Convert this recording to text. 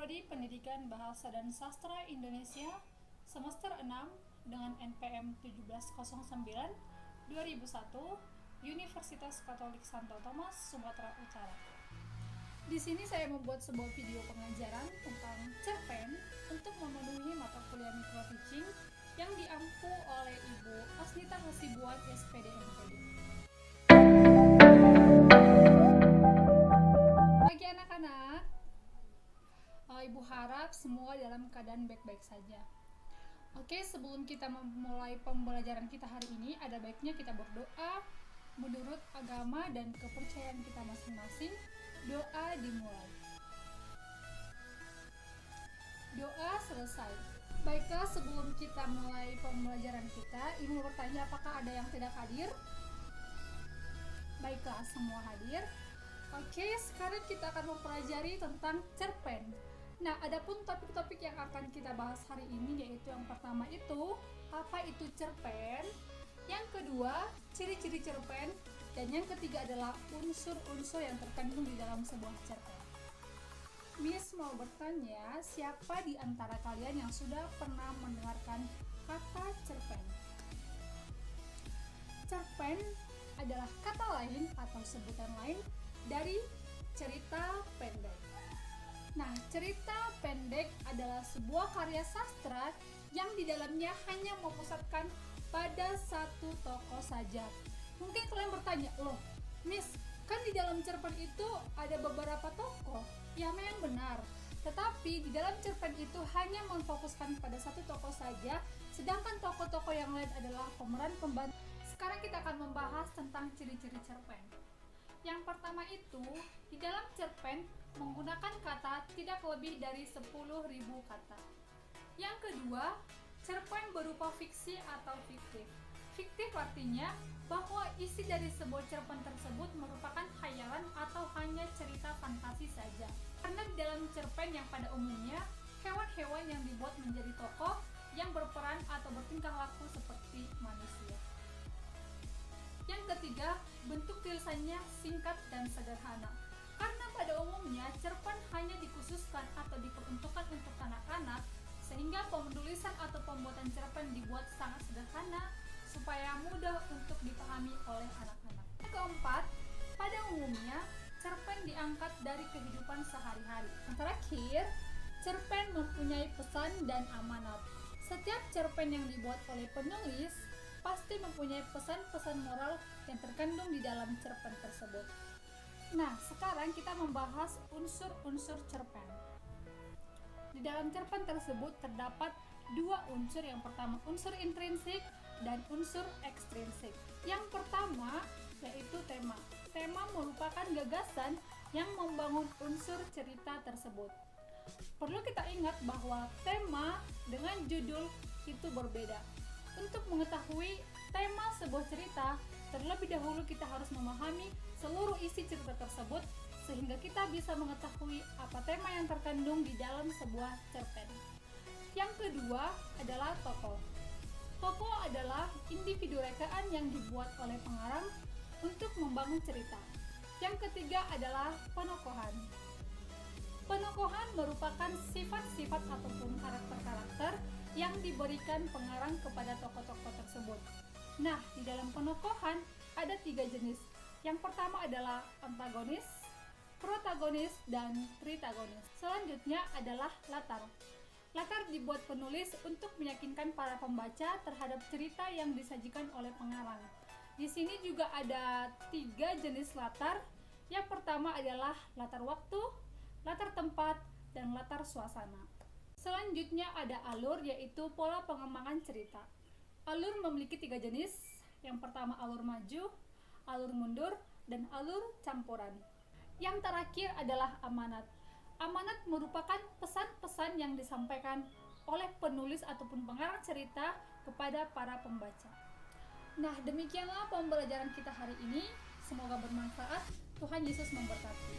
Prodi Pendidikan Bahasa dan Sastra Indonesia semester 6 dengan NPM 1709/2001 Universitas Katolik Santo Thomas, Sumatera Utara. Di sini saya membuat sebuah video pengajaran tentang cerpen untuk memenuhi mata kuliah micro teaching yang diampu oleh Ibu Asnita Hasibuan SPD MPD. Bagi anak-anak, Ibu harap semua dalam keadaan baik-baik saja. Oke, sebelum kita memulai pembelajaran kita hari ini, ada baiknya kita berdoa menurut agama dan kepercayaan kita masing-masing. Doa dimulai. Doa selesai. Baiklah, sebelum kita mulai pembelajaran kita, Ibu bertanya apakah ada yang tidak hadir? Baiklah, semua hadir. Oke, sekarang kita akan mempelajari tentang cerpen. Nah, adapun topik-topik yang akan kita bahas hari ini yaitu yang pertama itu apa itu cerpen, yang kedua ciri-ciri cerpen, dan yang ketiga adalah unsur-unsur yang terkandung di dalam sebuah cerpen. Miss mau bertanya, siapa di antara kalian yang sudah pernah mendengarkan kata cerpen? Cerpen adalah kata lain atau sebutan lain dari cerita pendek. Nah, cerita pendek adalah sebuah karya sastra yang di dalamnya hanya memusatkan pada satu tokoh saja. Mungkin kalian bertanya, loh, Miss, kan di dalam cerpen itu ada beberapa tokoh. Ya, memang benar. Tetapi di dalam cerpen itu hanya memfokuskan pada satu tokoh saja, sedangkan tokoh-tokoh yang lain adalah pemeran pembantu. Sekarang kita akan membahas tentang ciri-ciri cerpen. Yang pertama itu, di dalam cerpen menggunakan kata tidak lebih dari 10.000 kata. Yang kedua, cerpen berupa fiksi atau fiktif. Fiktif artinya bahwa isi dari sebuah cerpen tersebut merupakan khayalan atau hanya cerita fantasi saja. Karena di dalam cerpen yang pada umumnya, hewan-hewan yang dibuat menjadi tokoh yang berperan atau bertingkah laku seperti manusia. Yang ketiga, bentuk tulisannya singkat dan sederhana. Karena pada umumnya cerpen hanya dikhususkan atau diperuntukkan untuk anak-anak, sehingga penulisan atau pembuatan cerpen dibuat sangat sederhana supaya mudah untuk dipahami oleh anak-anak. Yang keempat, pada umumnya cerpen diangkat dari kehidupan sehari-hari. Yang terakhir, cerpen mempunyai pesan dan amanat. Setiap cerpen yang dibuat oleh penulis pasti mempunyai pesan-pesan moral yang terkandung di dalam cerpen tersebut. Nah, sekarang kita membahas unsur-unsur cerpen. Di dalam cerpen tersebut terdapat dua unsur. Yang pertama unsur intrinsik dan unsur ekstrinsik. Yang pertama yaitu tema. Tema merupakan gagasan yang membangun unsur cerita tersebut. Perlu kita ingat bahwa tema dengan judul itu berbeda. Untuk mengetahui tema sebuah cerita, terlebih dahulu kita harus memahami seluruh isi cerita tersebut sehingga kita bisa mengetahui apa tema yang terkandung di dalam sebuah cerpen. Yang kedua adalah tokoh. Tokoh adalah individu rekaan yang dibuat oleh pengarang untuk membangun cerita. Yang ketiga adalah penokohan. Penokohan merupakan sifat-sifat ataupun karakter-karakter yang diberikan pengarang kepada tokoh-tokoh tersebut. Nah, di dalam penokohan ada 3 jenis. Yang pertama adalah antagonis, protagonis, dan tritagonis. Selanjutnya adalah latar. Latar dibuat penulis untuk meyakinkan para pembaca terhadap cerita yang disajikan oleh pengarang. Di sini juga ada 3 jenis latar. Yang pertama adalah latar waktu, latar tempat, dan latar suasana. Selanjutnya ada alur, yaitu pola pengembangan cerita. Alur memiliki 3 jenis. Yang pertama alur maju, alur mundur, dan alur campuran. Yang terakhir adalah amanat. Amanat merupakan pesan-pesan yang disampaikan oleh penulis ataupun pengarang cerita kepada para pembaca. Nah, demikianlah pembelajaran kita hari ini. Semoga bermanfaat. Tuhan Yesus memberkati.